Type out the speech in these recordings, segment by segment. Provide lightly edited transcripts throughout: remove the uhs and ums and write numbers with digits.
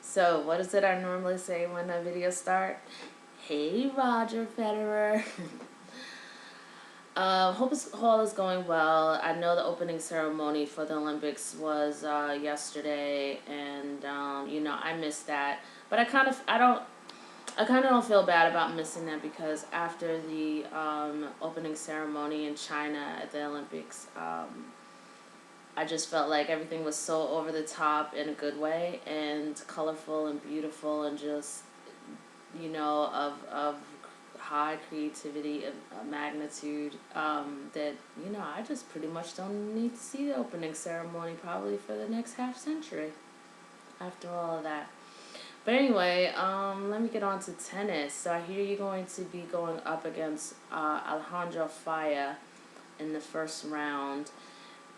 So, what is it I normally say when a video start? Hey, Roger Federer. Hope all is going well. I know the opening ceremony for the Olympics was yesterday, and I missed that. But I kind of don't feel bad about missing that because after the opening ceremony in China at the Olympics, I just felt like everything was so over the top in a good way and colorful and beautiful and just of high creativity and magnitude that I just pretty much don't need to see the opening ceremony probably for the next half century after all of that. But anyway, let me get on to tennis. So I hear you're going to be going up against Alejandro Faya in the first round.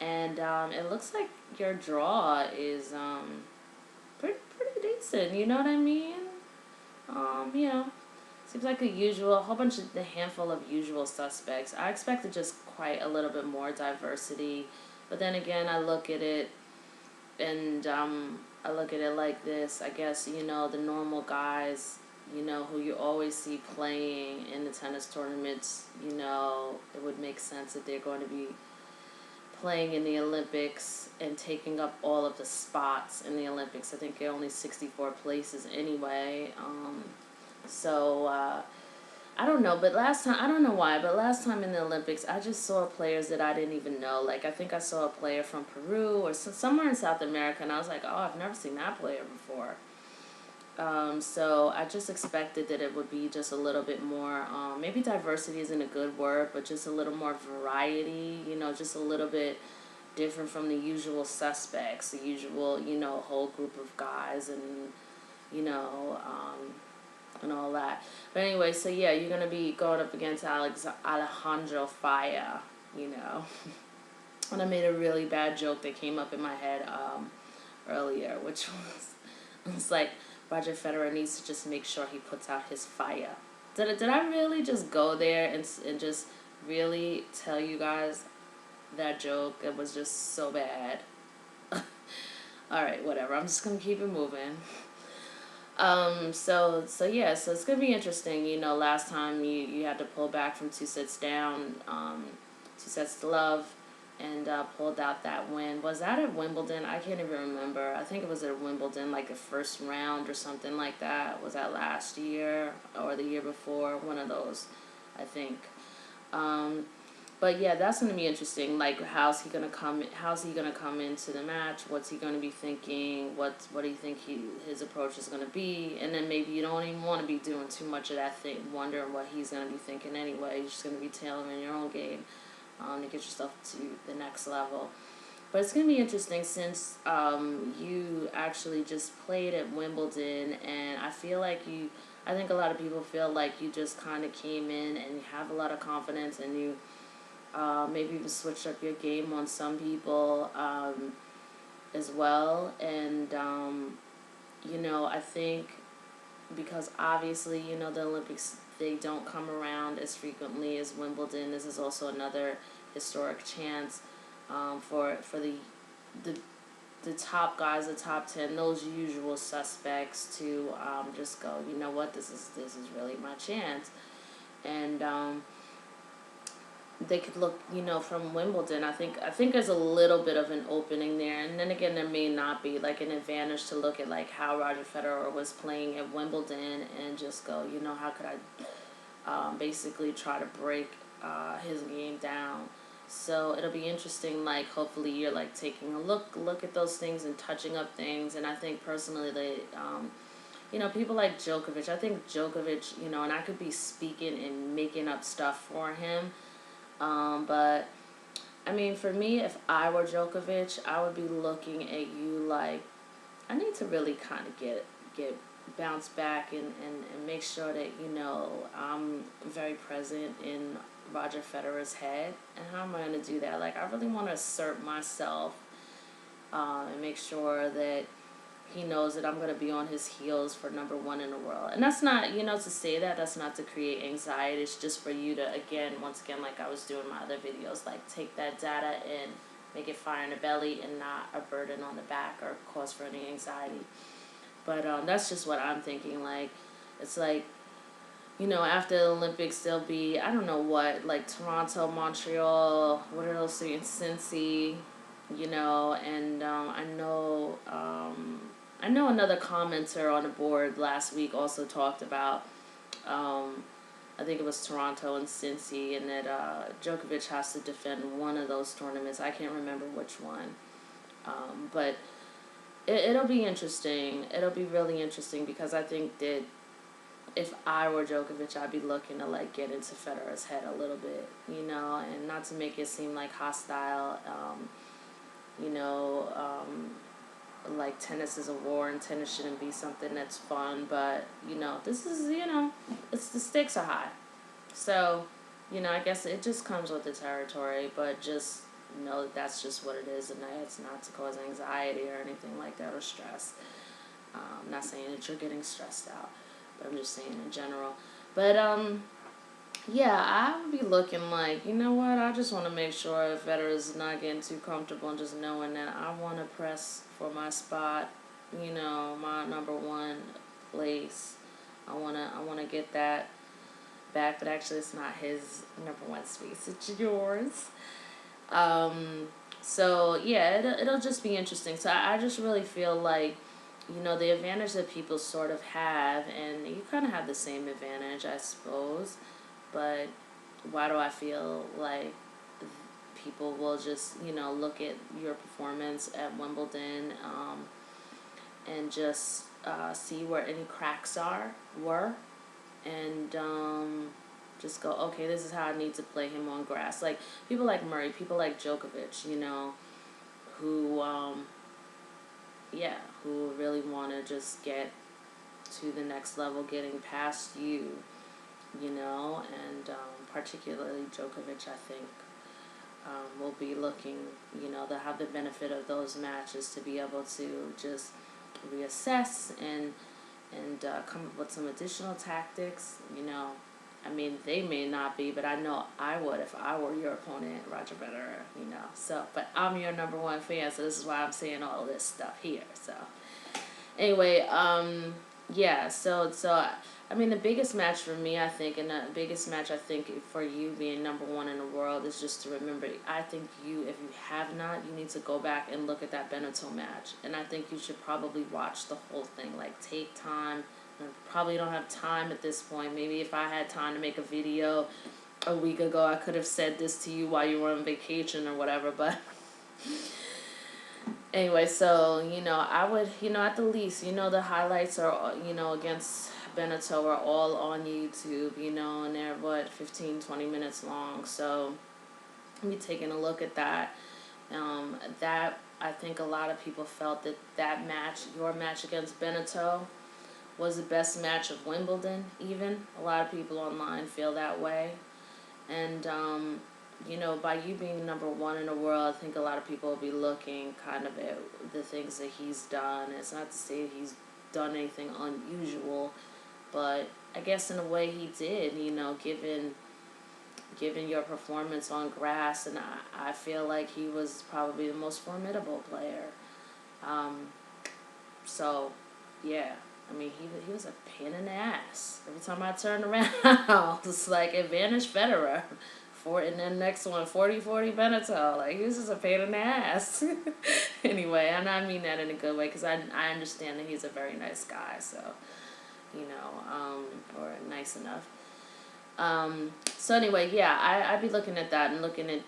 And it looks like your draw is pretty decent. You know what I mean? You know, seems like a whole bunch of the handful of usual suspects. I expected just quite a little bit more diversity, but then again, I look at it and I look at it like this. I guess the normal guys, who you always see playing in the tennis tournaments. It would make sense that they're going to be playing in the Olympics and taking up all of the spots in the Olympics. I think there are only 64 places anyway. So I don't know, but last time, I don't know why, but last time in the Olympics, I just saw players that I didn't even know. Like, I think I saw a player from Peru or somewhere in South America, and I was like, oh, I've never seen that player before. So I just expected that it would be just a little bit more, maybe diversity isn't a good word, but just a little more variety, just a little bit different from the usual suspects, the usual, whole group of guys and all that. But anyway, so yeah, you're going to be going up against Alejandro Faya, And I made a really bad joke that came up in my head earlier, which was like, Roger Federer needs to just make sure he puts out his fire. Did I really just go there and just really tell you guys that joke? It was just so bad. Alright, whatever. I'm just going to keep it moving. So it's gonna be interesting. Last time you had to pull back from 2 sets down, 2 sets to love, and pulled out that win. Was that at Wimbledon? I can't even remember. I think it was at Wimbledon, like the first round or something like that. Was that last year or the year before? One of those, I think. But yeah, that's going to be interesting. Like, how's he gonna come into the match? What's he going to be thinking? What do you think his approach is going to be? And then maybe you don't even want to be doing too much of that thing, wondering what he's going to be thinking anyway. You're just going to be tailoring your own game to get yourself to the next level. But it's going to be interesting since you actually just played at Wimbledon, and I think a lot of people feel like you just kind of came in and you have a lot of confidence and you maybe even switch up your game on some people as well. And, I think because obviously, the Olympics, they don't come around as frequently as Wimbledon. This is also another historic chance for the top guys, the top 10, those usual suspects to just go, you know what, this is really my chance. And they could look, from Wimbledon. I think there's a little bit of an opening there, and then again, there may not be like an advantage to look at like how Roger Federer was playing at Wimbledon and just go, how could I basically try to break his game down. So it'll be interesting. Like, hopefully, you're like taking a look at those things and touching up things. And I think personally, people like Djokovic. I think Djokovic, and I could be speaking and making up stuff for him. But, I mean, for me, if I were Djokovic, I would be looking at you like, I need to really kind of get bounce back and make sure that, I'm very present in Roger Federer's head. And how am I going to do that? Like, I really want to assert myself and make sure that he knows that I'm going to be on his heels for number one in the world. And that's not, to say that's not to create anxiety. It's just for you to, once again, like I was doing my other videos, like take that data and make it fire in the belly and not a burden on the back or cause for any anxiety. But that's just what I'm thinking. Like, it's like, after the Olympics, there'll be, I don't know what, like Toronto, Montreal, what are those three, and Cincy, and I know another commenter on the board last week also talked about, I think it was Toronto and Cincy, and that Djokovic has to defend one of those tournaments. I can't remember which one. But it'll be interesting. It'll be really interesting because I think that if I were Djokovic, I'd be looking to like get into Federer's head a little bit, and not to make it seem like hostile. You know, like tennis is a war and tennis shouldn't be something that's fun, but this is it's the stakes are high, so I guess it just comes with the territory, but just know that that's just what it is, and that it's not to cause anxiety or anything like that or stress. I'm not saying that you're getting stressed out, but I'm just saying in general. But yeah, I would be looking like, you know what, I just want to make sure Federer's not getting too comfortable and just knowing that I want to press for my spot, my number one place. I wanna get that back, but actually it's not his number one space, it's yours. So yeah, it'll just be interesting. So I just really feel like, the advantage that people sort of have, and you kind of have the same advantage, I suppose, but why do I feel like people will just, look at your performance at Wimbledon, and just see where any cracks were, and just go, okay, this is how I need to play him on grass. Like, people like Murray, people like Djokovic, who, who really want to just get to the next level, getting past you, and particularly Djokovic, I think, will be looking, they'll have the benefit of those matches to be able to just reassess and come up with some additional tactics, I mean, they may not be, but I know I would if I were your opponent, Roger Federer, So, but I'm your number one fan, so this is why I'm saying all this stuff here. So, anyway, yeah, so I mean, the biggest match for me, I think, and the biggest match I think for you being number one in the world is just to remember, I think if you have not, you need to go back and look at that Beneteau match. And I think you should probably watch the whole thing, like take time. I probably don't have time at this point. Maybe if I had time to make a video a week ago, I could have said this to you while you were on vacation or whatever, but anyway, so, I would, at the least, the highlights are, against Beneteau are all on YouTube, and they're, 15, 20 minutes long, so I'll be taking a look at that. I think a lot of people felt that match, your match against Beneteau, was the best match of Wimbledon, even. A lot of people online feel that way. And, by you being number one in the world, I think a lot of people will be looking kind of at the things that he's done. It's not to say he's done anything unusual, but I guess in a way he did, given your performance on grass, and I feel like he was probably the most formidable player. So, yeah. I mean, he was a pain in the ass. Every time I turned around, it's like advantage Federer. And then next one, 40-40 Beneteau. Like, he was just a pain in the ass. Anyway, and I mean that in a good way, because I understand that he's a very nice guy, so, or nice enough. So anyway, yeah, I'd be looking at that and looking at,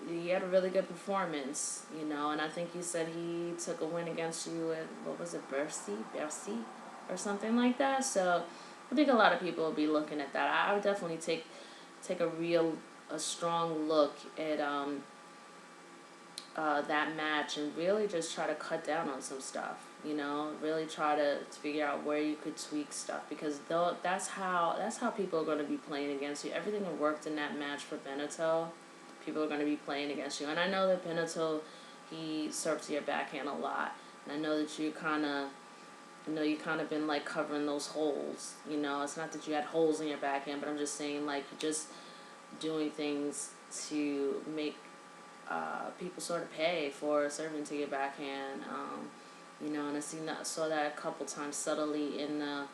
he had a really good performance, and I think you said he took a win against you at, what was it, Bercy, or something like that. So I think a lot of people will be looking at that. I would definitely take a strong look at that match and really just try to cut down on some stuff, really try to figure out where you could tweak stuff, because that's how people are going to be playing against you. Everything that worked in that match for Beneteau, people are going to be playing against you. And I know that Beneteau, he serves your backhand a lot. And I know that you kind of been like covering those holes. It's not that you had holes in your backhand, but I'm just saying, like, you're just doing things to make people sort of pay for serving to your backhand. And saw that a couple times subtly in the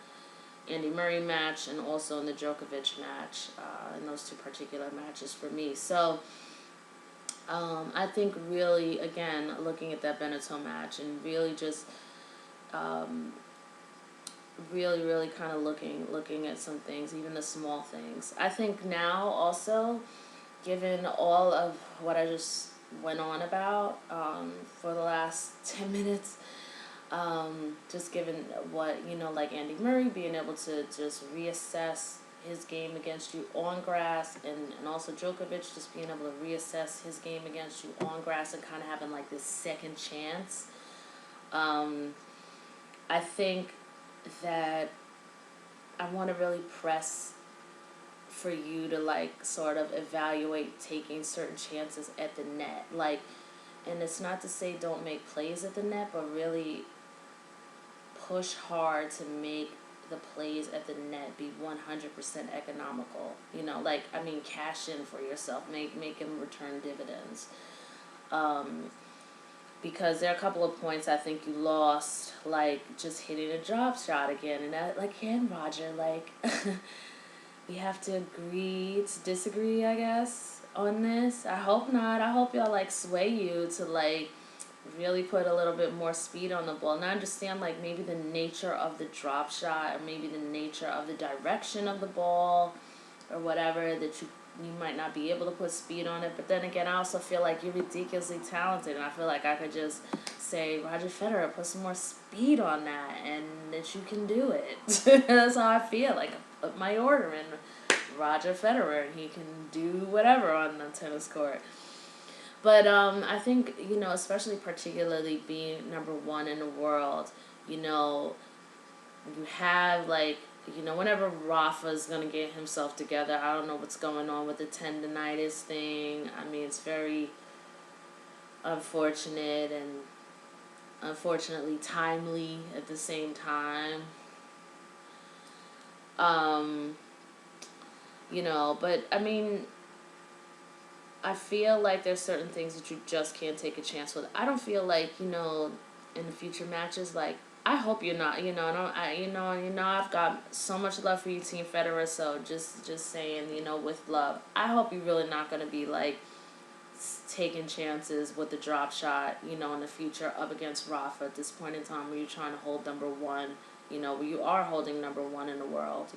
Andy Murray match and also in the Djokovic match, in those two particular matches for me. So I think really, again, looking at that Benetton match and really just really kind of looking at some things, even the small things. I think now also, given all of what I just went on about for the last 10 minutes, just given what, like Andy Murray being able to just reassess his game against you on grass, and also Djokovic just being able to reassess his game against you on grass and kind of having like this second chance. I think that I want to really press for you to like sort of evaluate taking certain chances at the net, like, and it's not to say don't make plays at the net, but really push hard to make the plays at the net be 100% economical. Cash in for yourself, make them return dividends. Because there are a couple of points I think you lost, like just hitting a drop shot again, and that, like, Roger, like, we have to agree to disagree, I guess, on this. I hope not. I hope y'all like sway you to like really put a little bit more speed on the ball. And I understand like maybe the nature of the drop shot, or maybe the nature of the direction of the ball, or whatever, that you might not be able to put speed on it. But then again, I also feel like you're ridiculously talented, and I feel like I could just say, Roger Federer, put some more speed on that, and that you can do it. That's how I feel. Like, I put my order in Roger Federer, and he can do whatever on the tennis court. But I think, especially particularly being number one in the world, you have, like, whenever Rafa's going to get himself together, I don't know what's going on with the tendonitis thing. I mean, it's very unfortunate and unfortunately timely at the same time. But I mean, I feel like there's certain things that you just can't take a chance with. I don't feel like, in the future matches, like, I hope you're not, I've got so much love for you, Team Federer, so just saying, with love, I hope you're really not going to be, like, taking chances with the drop shot, in the future up against Rafa at this point in time where you're trying to hold number one, where you are holding number one in the world,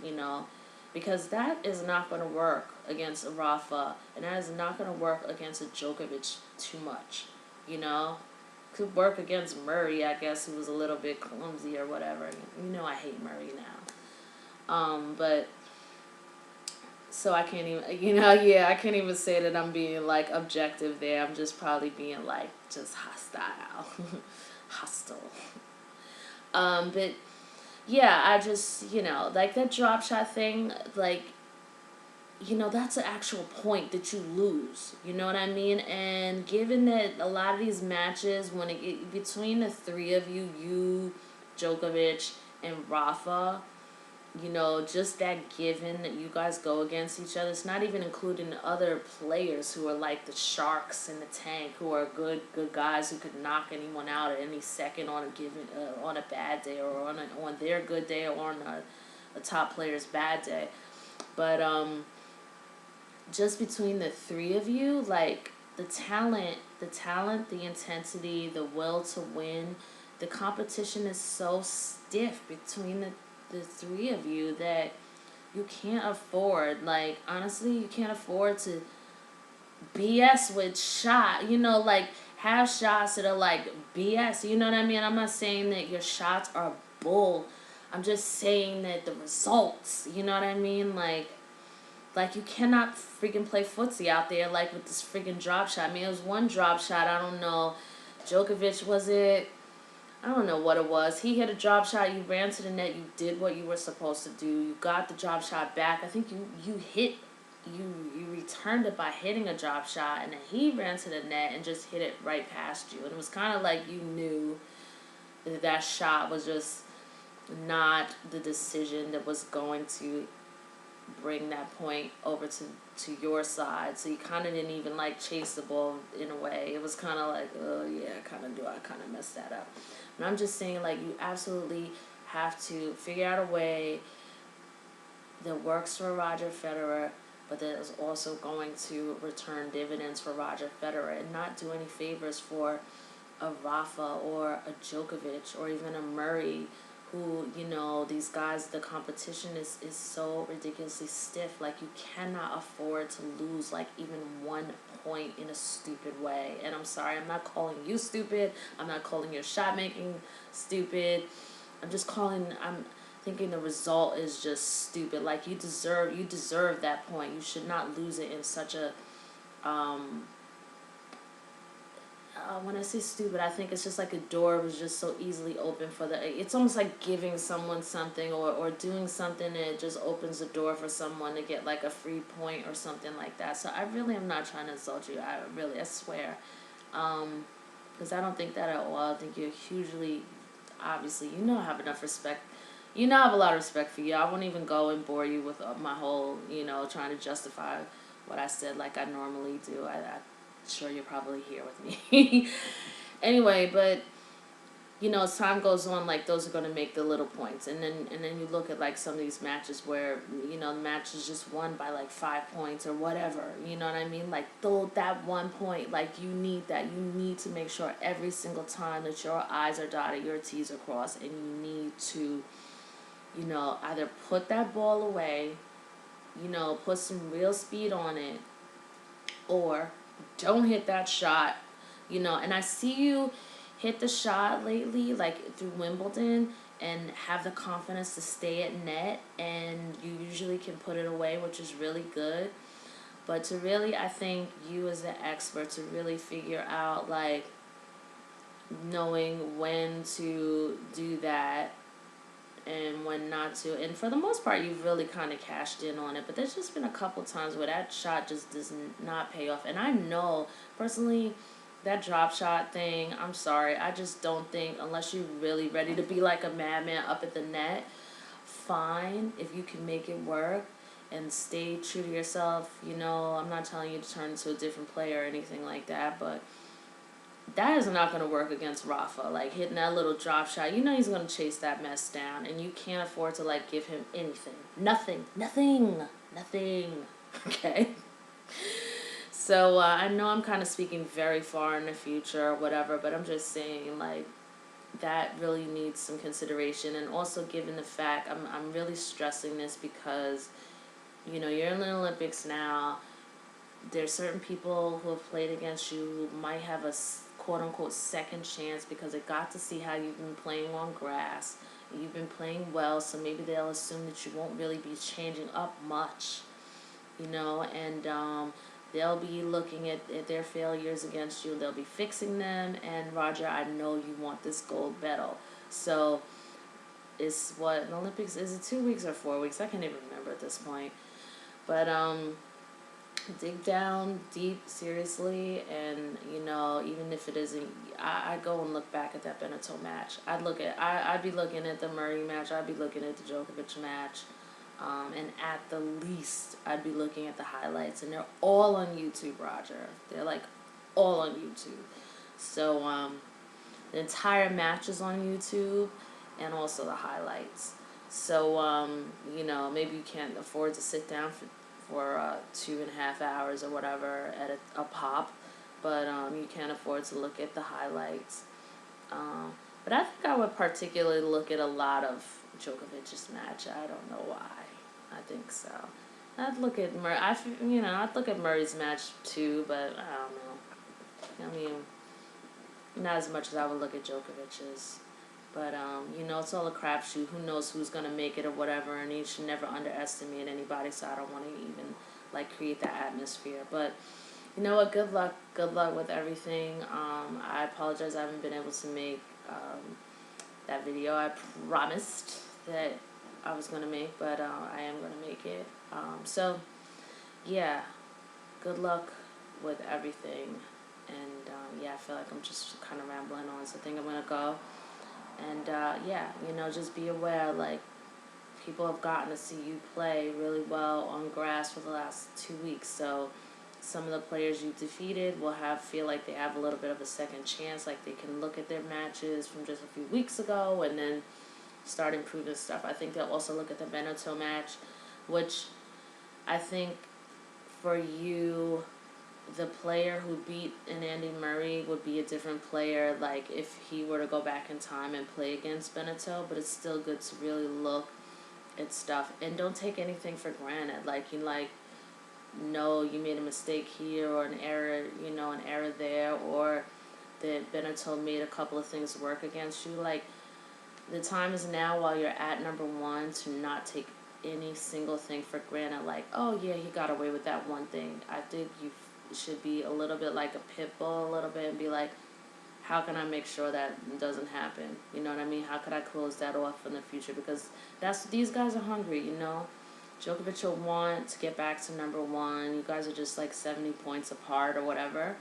because that is not going to work against Rafa, and that is not going to work against a Djokovic too much, Could work against Murray, I guess, who was a little bit clumsy or whatever. I hate Murray now. But, so I can't even, I can't even say that I'm being, like, objective there. I'm just probably being, like, just hostile. Hostile. But, yeah, I just, like, that drop shot thing, like, that's an actual point that you lose. You know what I mean? And given that a lot of these matches, between the three of you, Djokovic, and Rafa, just that given that you guys go against each other, it's not even including the other players who are like the sharks in the tank, who are good guys who could knock anyone out at any second on a bad day, or on their good day, or on a top player's bad day. But just between the three of you, like, the talent, the intensity, the will to win, the competition is so stiff between the three of you that you can't afford, like, honestly, you can't afford to BS with like, have shots that are like BS, you know what I mean? I'm not saying that your shots are bull. I'm just saying that the results, you know what I mean? Like, you cannot freaking play footsie out there, like, with this freaking drop shot. I mean, it was one drop shot, I don't know. Djokovic, was it? I don't know what it was. He hit a drop shot, you ran to the net, you did what you were supposed to do. You got the drop shot back. I think you returned it by hitting a drop shot, and then he ran to the net and just hit it right past you. And it was kind of like you knew that shot was just not the decision that was going to bring that point over to your side. So you kind of didn't even like chase the ball in a way. It was kind of like, oh yeah, I kind of messed that up. And I'm just saying, like, you absolutely have to figure out a way that works for Roger Federer, but that is also going to return dividends for Roger Federer, and not do any favors for a Rafa or a Djokovic or even a Murray, who, you know, these guys, the competition is so ridiculously stiff. Like, you cannot afford to lose, like, even 1 point in a stupid way. And I'm sorry, I'm not calling you stupid. I'm not calling your shot making stupid. I'm thinking the result is just stupid. Like, you deserve that point. You should not lose it in such a, when I say stupid, I think it's just like a door was just so easily open for it's almost like giving someone something, or doing something, and it just opens the door for someone to get like a free point or something like that. So I really am not trying to insult you. I swear. Because I don't think that at all. I think you're hugely, obviously, you know I have enough respect. You know I have a lot of respect for you. I won't even go and bore you with my whole, you know, trying to justify what I said like I normally do. I'm sure you're probably here with me. Anyway, but, you know, as time goes on, like, those are going to make the little points. And then you look at, like, some of these matches where, you know, the match is just won by, like, 5 points or whatever. You know what I mean? Like, that 1 point, like, you need that. You need to make sure every single time that your I's are dotted, your T's are crossed, and you need to, you know, either put that ball away, you know, put some real speed on it, or don't hit that shot, you know. And I see you hit the shot lately, like through Wimbledon, and have the confidence to stay at net, and you usually can put it away, which is really good. But to really, I think you as the expert to really figure out, like, knowing when to do that and when not to. And for the most part, you've really kind of cashed in on it. But there's just been a couple times where that shot just does not pay off. And I know, personally, that drop shot thing, I'm sorry, I just don't think, unless you're really ready to be like a madman up at the net, fine, if you can make it work and stay true to yourself. You know, I'm not telling you to turn into a different player or anything like that, but that is not going to work against Rafa. Like, hitting that little drop shot, you know he's going to chase that mess down, and you can't afford to, like, give him anything. Nothing. Okay? So, I know I'm kind of speaking very far in the future or whatever, but I'm just saying, like, that really needs some consideration. And also, given the fact, I'm really stressing this because, you know, you're in the Olympics now. There's certain people who have played against you who might have a quote-unquote second chance because they got to see how you've been playing on grass. You've been playing well, so maybe they'll assume that you won't really be changing up much, you know, and they'll be looking at their failures against you. They'll be fixing them, and Roger, I know you want this gold medal. So it's what, the Olympics, is it 2 weeks or 4 weeks? I can't even remember at this point. But dig down deep, seriously, and, you know, even if it isn't, I'd go and look back at that Benetton match. I'd be looking at the Murray match, I'd be looking at the Djokovic match, and at the least, I'd be looking at the highlights, and they're all on YouTube, Roger. They're, like, all on YouTube. So, the entire match is on YouTube, and also the highlights. So, you know, maybe you can't afford to sit down for 2.5 hours or whatever at a pop, but you can't afford to look at the highlights. But I think I would particularly look at a lot of Djokovic's match. I don't know why. I think so. I'd look at I'd look at Murray's match too, but I don't know. I mean, not as much as I would look at Djokovic's. But, you know, it's all a crapshoot. Who knows who's going to make it or whatever, and you should never underestimate anybody, so I don't want to even, like, create that atmosphere. But, you know what, good luck with everything. I apologize I haven't been able to make that video I promised that I was going to make, but I am going to make it. So, yeah, good luck with everything. And, yeah, I feel like I'm just kind of rambling on, so I think I'm going to go. And, yeah, you know, just be aware, like, people have gotten to see you play really well on grass for the last 2 weeks. So some of the players you've defeated will feel like they have a little bit of a second chance. Like they can look at their matches from just a few weeks ago and then start improving stuff. I think they'll also look at the Beneteau match, which I think for you, the player who beat an Andy Murray would be a different player, like if he were to go back in time and play against Beneteau, but it's still good to really look at stuff and don't take anything for granted. Like, no, you made a mistake here or an error, an error there, or that Beneteau made a couple of things work against you. Like, the time is now while you're at number one to not take any single thing for granted. Like, oh yeah, he got away with that one thing. I think you should be a little bit like a pit bull a little bit and be like, how can I make sure that doesn't happen? You know what I mean? How could I close that off in the future? Because these guys are hungry, Djokovic will want to get back to number one. You guys are just like 70 points apart or whatever.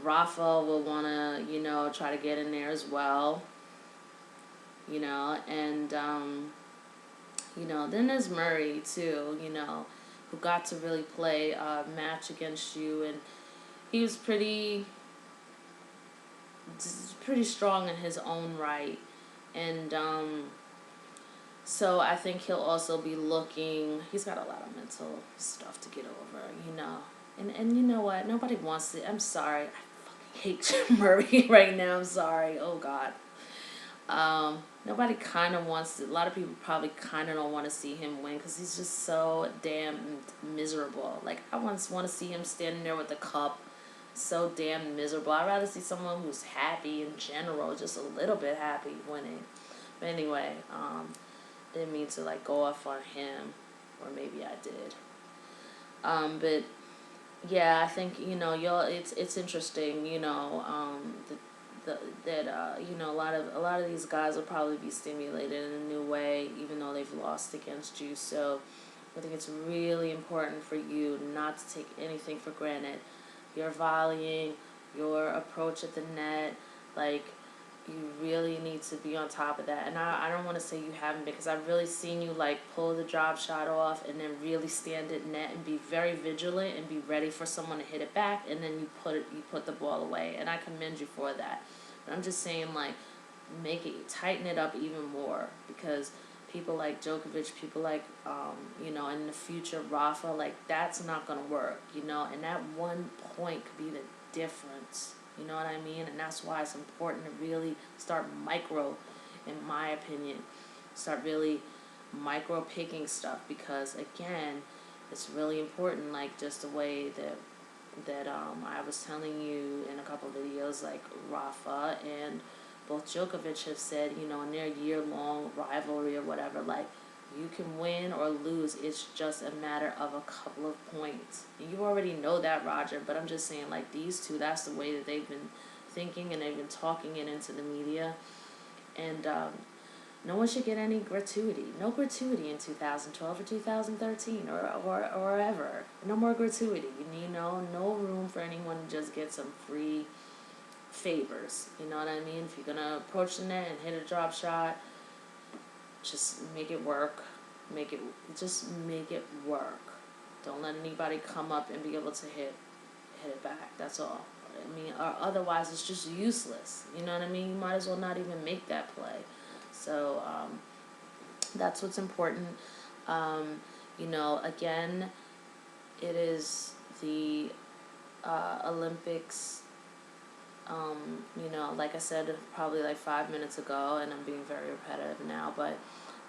Rafa will want to, try to get in there as well. And, then there's Murray too, who got to really play a match against you. And he was pretty strong in his own right. And, so I think he'll also be looking. He's got a lot of mental stuff to get over, And you know what? Nobody wants to. I'm sorry. I fucking hate Murray right now. I'm sorry. Oh God. Nobody kind of wants to. A lot of people probably kind of don't want to see him win because he's just so damn miserable. Like, I want to see him standing there with the cup, so damn miserable. I'd rather see someone who's happy in general, just a little bit happy winning. But anyway, didn't mean to like go off on him, or maybe I did. But yeah, I think it's interesting. That a lot of these guys will probably be stimulated in a new way, even though they've lost against you. So I think it's really important for you not to take anything for granted. Your volleying, your approach at the net, like, you really need to be on top of that. And I don't want to say you haven't, because I've really seen you like pull the drop shot off and then really stand at net and be very vigilant and be ready for someone to hit it back, and then you put the ball away, and I commend you for that. But I'm just saying, like, tighten it up even more, because people like Djokovic, people like in the future Rafa, like, that's not gonna work, and that 1 point could be the difference. You know what I mean? And that's why it's important to really start in my opinion, start really micro picking stuff, because again, it's really important, like just the way that I was telling you in a couple of videos, like Rafa and both Djokovic have said, in their year-long rivalry or whatever, like, you can win or lose. It's just a matter of a couple of points. And you already know that, Roger, but I'm just saying, like, these two, that's the way that they've been thinking, and they've been talking it into the media. And no one should get any gratuity. No gratuity in 2012 or 2013 or ever. No more gratuity. No room for anyone to just get some free favors. You know what I mean? If you're going to approach the net and hit a drop shot, just make it work. Just make it work. Don't let anybody come up and be able to hit it back. That's all. I mean, or otherwise it's just useless. You know what I mean? You might as well not even make that play. So that's what's important. Again, it is the Olympics. Like I said probably like 5 minutes ago, and I'm being very repetitive now, but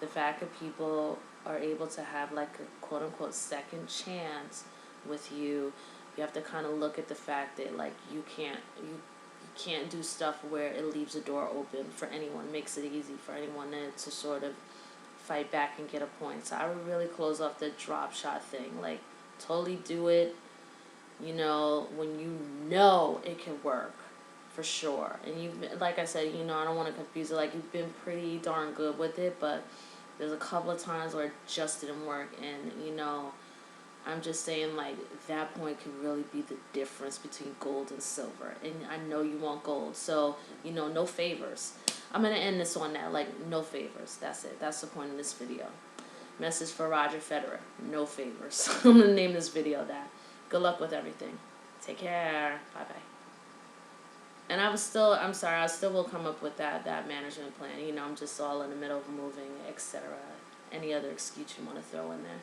the fact that people are able to have like a quote-unquote second chance with you, you have to kind of look at the fact that, like, you can't do stuff where it leaves a door open for anyone, makes it easy for anyone to sort of fight back and get a point. So I would really close off the drop shot thing. Like, totally do it, when it can work. For sure. And you've, like I said, I don't want to confuse it. Like, you've been pretty darn good with it, but there's a couple of times where it just didn't work. And, I'm just saying, like, that point could really be the difference between gold and silver. And I know you want gold, so, no favors. I'm going to end this on that. Like, no favors. That's it. That's the point of this video. Message for Roger Federer. No favors. I'm going to name this video that. Good luck with everything. Take care. Bye-bye. And I'm still will come up with that management plan. You know, I'm just all in the middle of moving, etc. Any other excuse you want to throw in there.